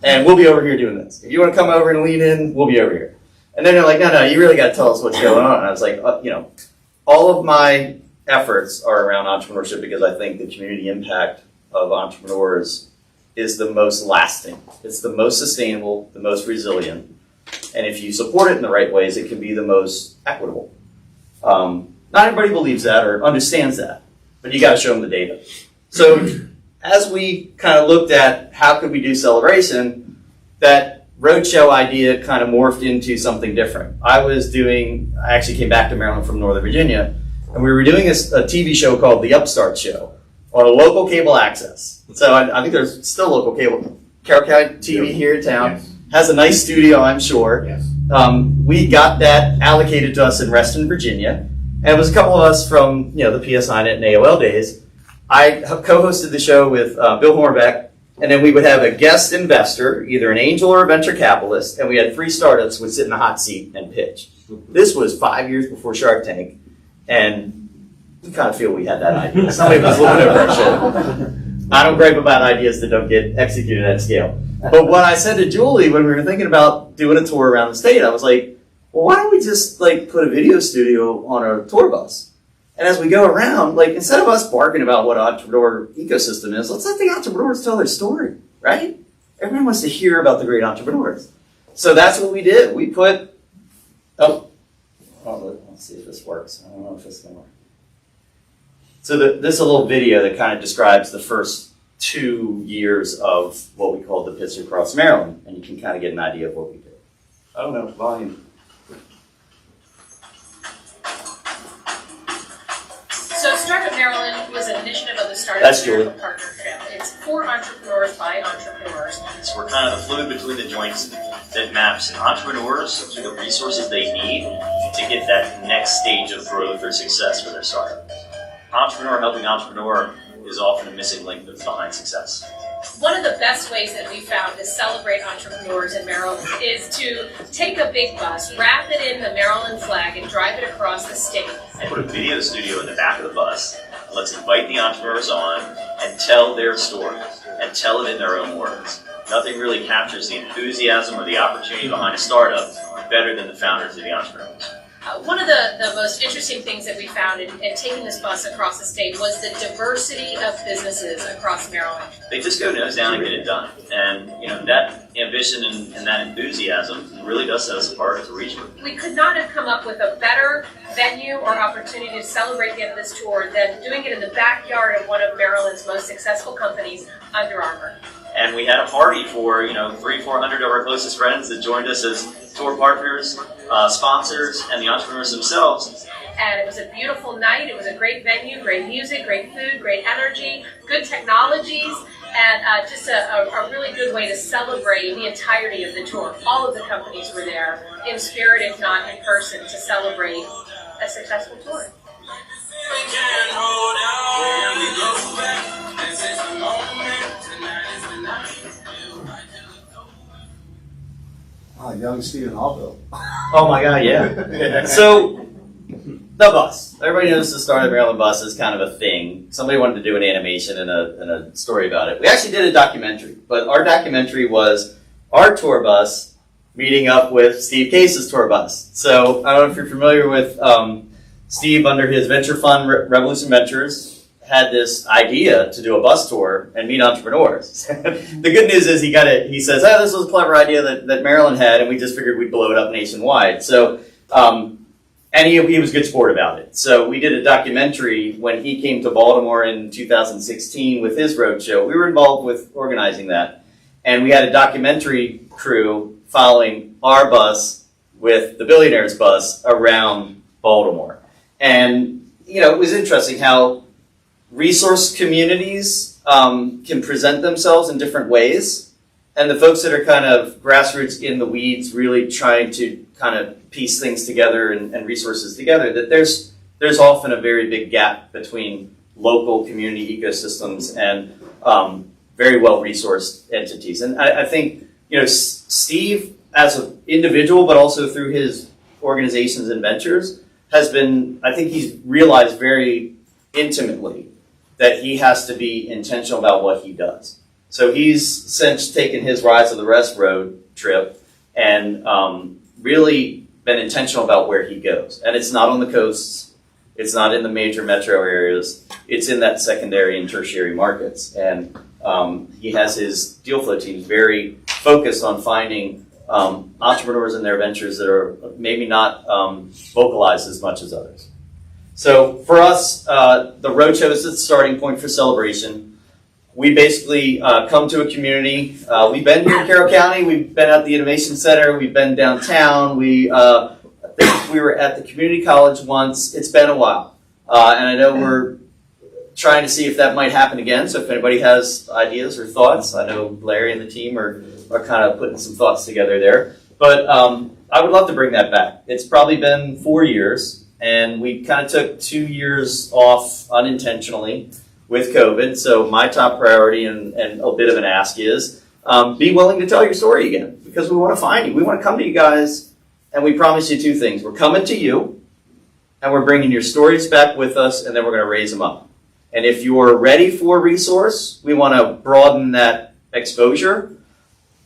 and we'll be over here doing this. If you want to come over and lean in, we'll be over here. And then they're like, no, you really got to tell us what's going on. And I was like, all of my efforts are around entrepreneurship because I think the community impact of entrepreneurs is the most lasting. It's the most sustainable, the most resilient. And if you support it in the right ways, it can be the most equitable. Not everybody believes that or understands that, but you got to show them the data. So as we kind of looked at how could we do celebration, that roadshow idea kind of morphed into something different. I actually came back to Maryland from Northern Virginia, and we were doing a TV show called The Upstart Show on a local cable access. So I think there's still local cable. Carroll County TV here in town. Yes. Has a nice studio, I'm sure. Yes. We got that allocated to us in Reston, Virginia. And it was a couple of us from the PSINet and AOL days. I co-hosted the show with Bill Hornbeck, and then we would have a guest investor, either an angel or a venture capitalist, and we had 3 startups would sit in the hot seat and pitch. This was 5 years before Shark Tank, and we kind of feel we had that idea. Somebody was looking over our shoulder. I don't gripe about ideas that don't get executed at scale. But what I said to Julie when we were thinking about doing a tour around the state, I was like, well, why don't we just like put a video studio on a tour bus? And as we go around, like instead of us barking about what entrepreneur ecosystem is, let's let the entrepreneurs tell their story, right? Everyone wants to hear about the great entrepreneurs. So that's what we did. We put, let's see if this works. I don't know if this is going to work. So this is a little video that kind of describes the first 2 years of what we called the Pitts Across Maryland, and you can kind of get an idea of what we did. I don't know, volume. So Startup Maryland was an initiative of the Startup That's America Julie. Partnership. It's for entrepreneurs by entrepreneurs. So we're kind of the fluid between the joints that maps entrepreneurs to the resources they need to get that next stage of growth or success for their startup. Entrepreneur helping entrepreneur is often a missing link that's behind success. One of the best ways that we found to celebrate entrepreneurs in Maryland is to take a big bus, wrap it in the Maryland flag, and drive it across the state. And put a video studio in the back of the bus. Let's invite the entrepreneurs on and tell their story and tell it in their own words. Nothing really captures the enthusiasm or the opportunity behind a startup better than the founders or the entrepreneurs. One of the most interesting things that we found in taking this bus across the state was the diversity of businesses across Maryland. They just go nose down and get it done. And that ambition and that enthusiasm really does set us apart as a region. We could not have come up with a better venue or opportunity to celebrate the end of this tour than doing it in the backyard of one of Maryland's most successful companies, Under Armour. And we had a party for 300-400 of our closest friends that joined us as tour partners, sponsors, and the entrepreneurs themselves. And it was a beautiful night. It was a great venue, great music, great food, great energy, good technologies, and just a really good way to celebrate the entirety of the tour. All of the companies were there, in spirit if not in person, to celebrate a successful tour. Young Stephen Hallville. Oh my God, yeah. So, the bus. Everybody knows the Startup Maryland bus is kind of a thing. Somebody wanted to do an animation and a story about it. We actually did a documentary, but our documentary was our tour bus meeting up with Steve Case's tour bus. So, I don't know if you're familiar with Steve under his venture fund, Revolution Ventures, had this idea to do a bus tour and meet entrepreneurs. The good news is he says, this was a clever idea that Maryland had, and we just figured we'd blow it up nationwide. So, and he was a good sport about it. So we did a documentary when he came to Baltimore in 2016 with his roadshow. We were involved with organizing that. And we had a documentary crew following our bus with the Billionaires bus around Baltimore. And, it was interesting how resource communities can present themselves in different ways, and the folks that are kind of grassroots in the weeds really trying to kind of piece things together and resources together, that there's often a very big gap between local community ecosystems and very well-resourced entities. And I think, Steve, as an individual, but also through his organizations and ventures, I think he's realized very intimately that he has to be intentional about what he does. So he's since taken his Rise of the Rest road trip and really been intentional about where he goes. And it's not on the coasts, it's not in the major metro areas, it's in that secondary and tertiary markets. And he has his deal flow teams very focused on finding entrepreneurs in their ventures that are maybe not vocalized as much as others. So for us, the roadshow is the starting point for celebration. We basically come to a community. We've been here in Carroll County. We've been at the Innovation Center. We've been downtown. I think we were at the community college once. It's been a while. And I know we're trying to see if that might happen again. So if anybody has ideas or thoughts, I know Larry and the team are kind of putting some thoughts together there. But I would love to bring that back. It's probably been 4 years. And we kind of took 2 years off unintentionally with COVID. So my top priority and a bit of an ask is be willing to tell your story again, because we want to find you. We want to come to you guys, and we promise you 2 things. We're coming to you, and we're bringing your stories back with us, and then we're going to raise them up. And if you're ready for a resource, we want to broaden that exposure.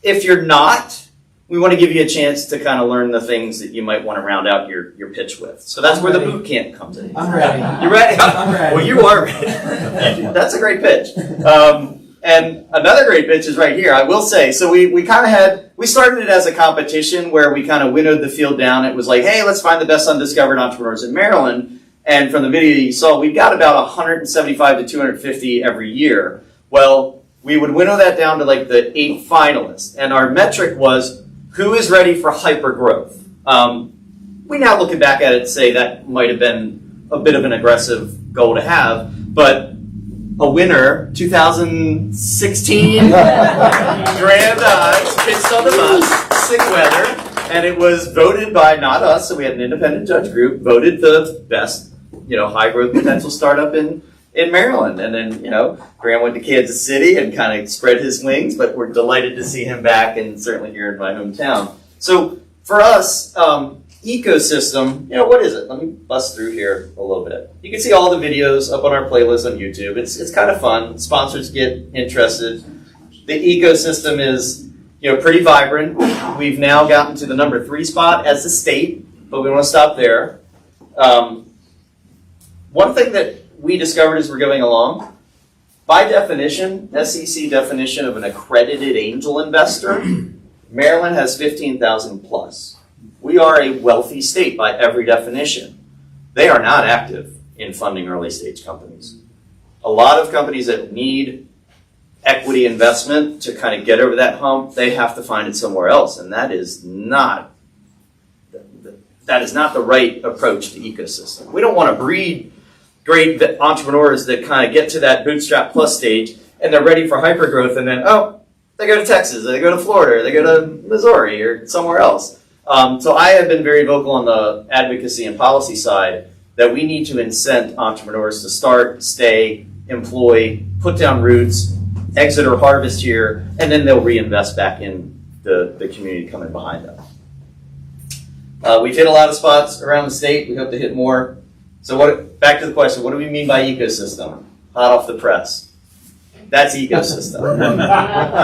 If you're not, we want to give you a chance to kind of learn the things that you might want to round out your pitch with. So that's where the boot camp comes in. I'm ready. You ready? I'm ready. Well, you are ready. That's a great pitch. And another great pitch is right here. I will say, so we started it as a competition where we kind of winnowed the field down. It was like, hey, let's find the best undiscovered entrepreneurs in Maryland. And from the video you saw, we've got about 175 to 250 every year. Well, we would winnow that down to like the 8 finalists. And our metric was, who is ready for hyper growth? We now looking back at it say that might have been a bit of an aggressive goal to have, but a winner, 2016 Grand Eyes, pitched on the bus, sick weather, and it was voted by not us, so we had an independent judge group, voted the best, high growth potential startup in Maryland. And then, Graham went to Kansas City and kind of spread his wings, but we're delighted to see him back and certainly here in my hometown. So for us, ecosystem, what is it? Let me bust through here a little bit. You can see all the videos up on our playlist on YouTube. It's kind of fun. Sponsors get interested. The ecosystem is, pretty vibrant. We've now gotten to the number 3 spot as a state, but we want to stop there. One thing that we discovered as we're going along, by definition, SEC definition of an accredited angel investor, Maryland has 15,000 plus. We are a wealthy state by every definition. They are not active in funding early stage companies. A lot of companies that need equity investment to kind of get over that hump, they have to find it somewhere else, and that is not the right approach to ecosystem. We don't want to breed great entrepreneurs that kind of get to that bootstrap plus stage and they're ready for hypergrowth, and then they go to Texas, or they go to Florida, or they go to Missouri, or somewhere else. So I have been very vocal on the advocacy and policy side that we need to incent entrepreneurs to start, stay, employ, put down roots, exit or harvest here, and then they'll reinvest back in the community coming behind them. We've hit a lot of spots around the state. We hope to hit more. So back to the question, what do we mean by ecosystem? Hot off the press. That's ecosystem.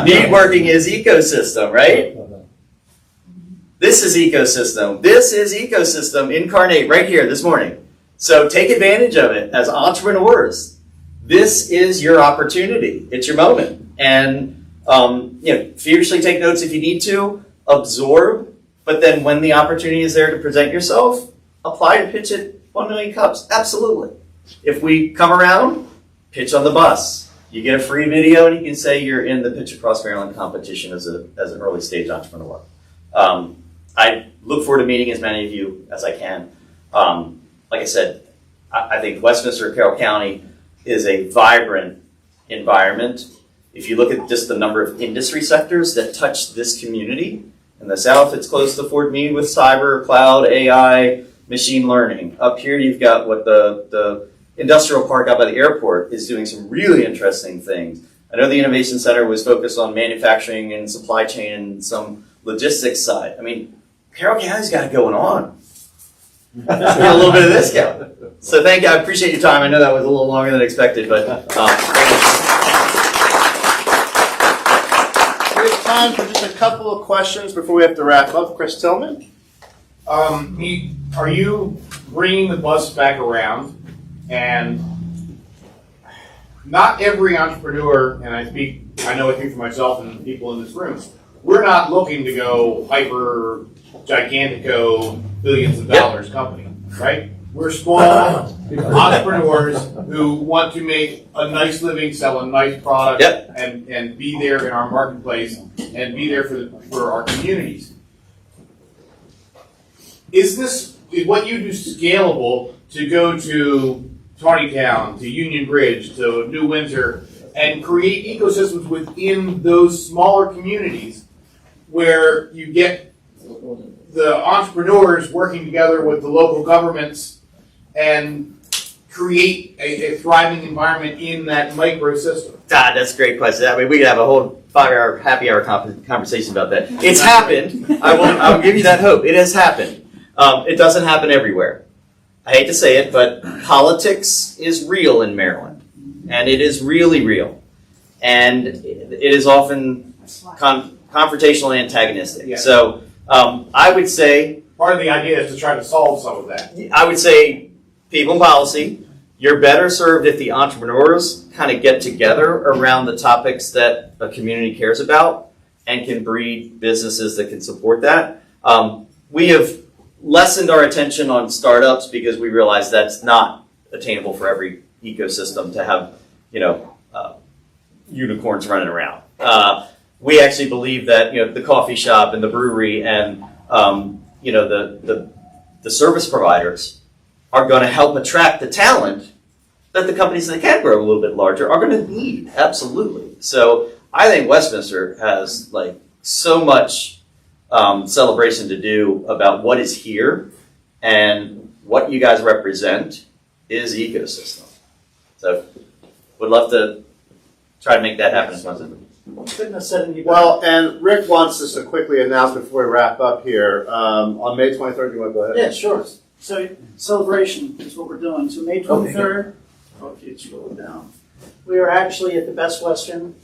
Needworking is ecosystem, right? This is ecosystem. This is ecosystem incarnate right here this morning. So take advantage of it as entrepreneurs. This is your opportunity. It's your moment. And fiercely take notes if you need to, absorb, but then when the opportunity is there to present yourself, apply to pitch at 1 million cups. Absolutely. If we come around, pitch on the bus. You get a free video and you can say you're in the Pitch Across Maryland competition as an early stage entrepreneur. I look forward to meeting as many of you as I can. Like I said, I think Westminster, Carroll County is a vibrant environment. If you look at just the number of industry sectors that touch this community, in the south it's close to Fort Meade with cyber, cloud, AI, machine learning. Up here you've got what the industrial park out by the airport is doing some really interesting things. I know the Innovation Center was focused on manufacturing and supply chain and some logistics side. I mean, Carroll County's got it going on. Let's get a little bit of this going. So thank you. I appreciate your time. I know that was a little longer than expected, but we have time for just a couple of questions before we have to wrap up. Chris Tillman? Are you bringing the bus back around? And not every entrepreneur, and I know I speak for myself and the people in this room, we're not looking to go hyper gigantico billions of dollars company, right? We're small entrepreneurs who want to make a nice living, sell a nice product, and be there in our marketplace and be there for our communities. Is what you do scalable to go to Tawnytown, to Union Bridge, to New Windsor, and create ecosystems within those smaller communities where you get the entrepreneurs working together with the local governments and create a thriving environment in that micro system? That's a great question. I mean, we could have a whole 5-hour happy hour conversation about that. It's happened. I will give you that hope. It has happened. It doesn't happen everywhere. I hate to say it, but politics is real in Maryland, and it is really real. And it is often confrontational and antagonistic. Yeah. So I would say, Part of the idea is to try to solve some of that. I would say people and policy, you're better served if the entrepreneurs kind of get together around the topics that a community cares about and can breed businesses that can support that. We have lessened our attention on startups because we realize that's not attainable for every ecosystem to have, unicorns running around. We actually believe that, the coffee shop and the brewery and, the service providers are going to help attract the talent that the companies that can grow a little bit larger are going to need. Absolutely. So I think Westminster has so much celebration to do about what is here, and what you guys represent is ecosystem. So would love to try to make that happen as much as Couldn't have said any better. Well, and Rick wants us to quickly announce before we wrap up here, on May 23rd, you want to go ahead? Yeah, sure. So celebration is what we're doing. So May 23rd, if you scroll down, we are actually at the Best Western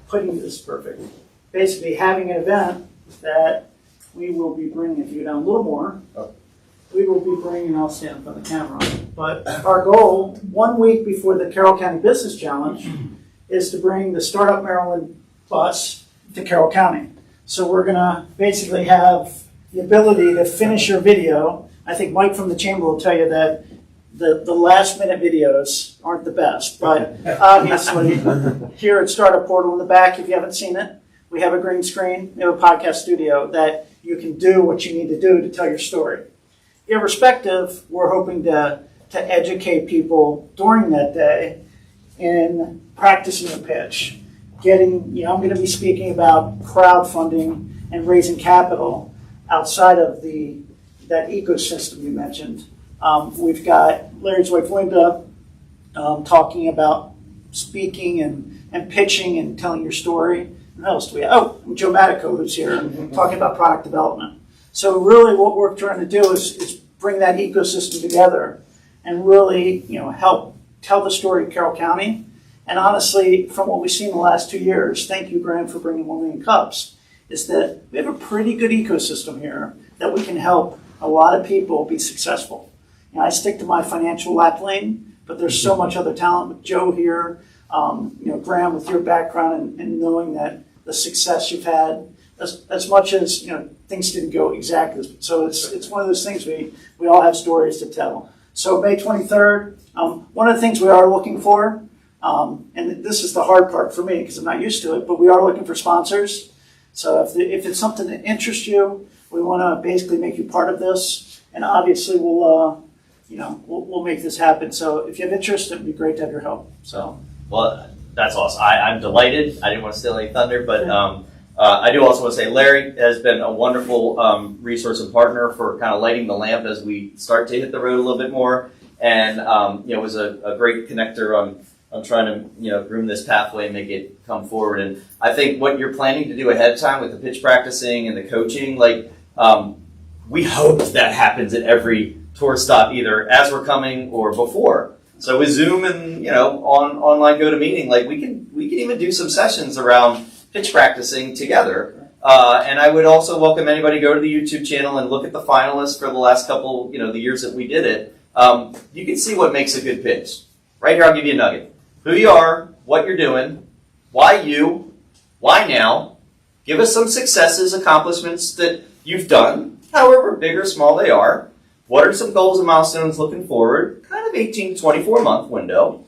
putting this perfect. Basically having an event that we will be bringing, if you go down a little more, we will be bringing, I'll stand up on the camera, but our goal, 1 week before the Carroll County Business Challenge, is to bring the Startup Maryland bus to Carroll County. So we're gonna basically have the ability to finish your video. I think Mike from the Chamber will tell you that the last minute videos aren't the best, but obviously here at Startup Portal in the back, if you haven't seen it, we have a green screen, we have a podcast studio that you can do what you need to do to tell your story. Irrespective, we're hoping to educate people during that day in practicing a pitch. I'm going to be speaking about crowdfunding and raising capital outside of that ecosystem you mentioned. We've got Larry's wife Linda talking about speaking and pitching and telling your story. Who else do we have? Oh, Joe Matico, who's here, talking about product development. So really what we're trying to do is bring that ecosystem together and really help tell the story of Carroll County. And honestly, from what we've seen in the last 2 years, thank you, Graham, for bringing 1 million cups, is that we have a pretty good ecosystem here that we can help a lot of people be successful. I stick to my financial lap lane, but there's so much other talent with Joe here, Graham, with your background and knowing that the success you've had, as much as things didn't go exactly. So it's one of those things we all have stories to tell. So May 23rd, one of the things we are looking for, and this is the hard part for me because I'm not used to it, but we are looking for sponsors. So if it's something that interests you, we want to basically make you part of this, and obviously we'll make this happen. So if you have interest, it'd be great to have your help. So. Well, that's awesome. I'm delighted. I didn't want to steal any thunder, but I do also want to say Larry has been a wonderful resource and partner for kind of lighting the lamp as we start to hit the road a little bit more, and was a great connector on trying to groom this pathway and make it come forward. And I think what you're planning to do ahead of time with the pitch practicing and the coaching, we hope that happens at every tour stop, either as we're coming or before. So with Zoom and on online GoToMeeting, we can even do some sessions around pitch practicing together. And I would also welcome anybody to go to the YouTube channel and look at the finalists for the last couple, the years that we did it. You can see what makes a good pitch. Right here, I'll give you a nugget. Who you are, what you're doing, why you, why now. Give us some successes, accomplishments that you've done, however big or small they are. What are some goals and milestones looking forward? Kind of 18 to 24 month window.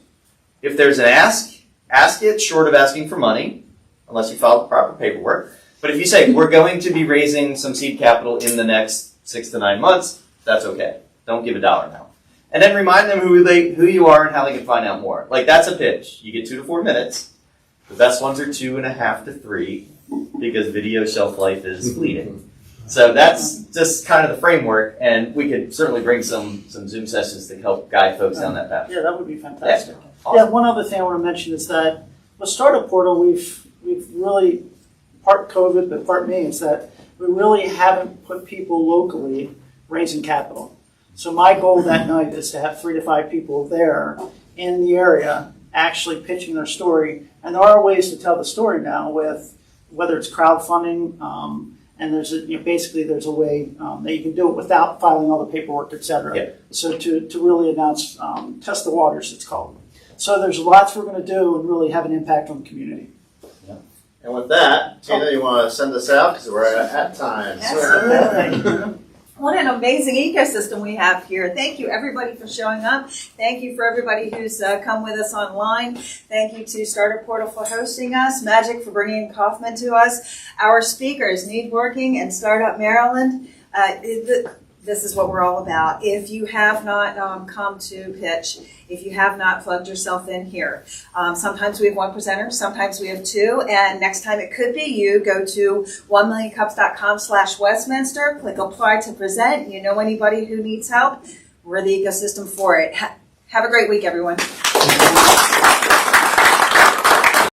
If there's an ask it short of asking for money, unless you file the proper paperwork. But if you say, we're going to be raising some seed capital in the next 6 to 9 months, that's okay. Don't give $1 now. And then remind them who you are and how they can find out more. That's a pitch. You get 2 to 4 minutes. The best ones are 2.5 to 3 because video shelf life is fleeting. So that's just kind of the framework, and we could certainly bring some Zoom sessions to help guide folks down that path. Yeah, that would be fantastic. Yeah, awesome. One other thing I want to mention is that with Startup Portal, we've really, part COVID, but part me, is that we really haven't put people locally raising capital. So my goal that night is to have 3 to 5 people there in the area actually pitching their story. And there are ways to tell the story now with whether it's crowdfunding, and there's basically there's a way that you can do it without filing all the paperwork, et cetera. Yeah. So to really announce, test the waters, it's called. So there's lots we're going to do and really have an impact on the community. And with that, Tina, you want to send us out because we're at time. Absolutely. What an amazing ecosystem we have here. Thank you, everybody, for showing up. Thank you for everybody who's come with us online. Thank you to Startup Portal for hosting us, Magic for bringing Kaufman to us, our speakers, Needworking and Startup Maryland. This is what we're all about. If you have not come to pitch, if you have not plugged yourself in here, sometimes we have one presenter, sometimes we have two, and next time it could be you. Go to 1millioncups.com/Westminster, click apply to present. You know anybody who needs help? We're the ecosystem for it. Have a great week, everyone.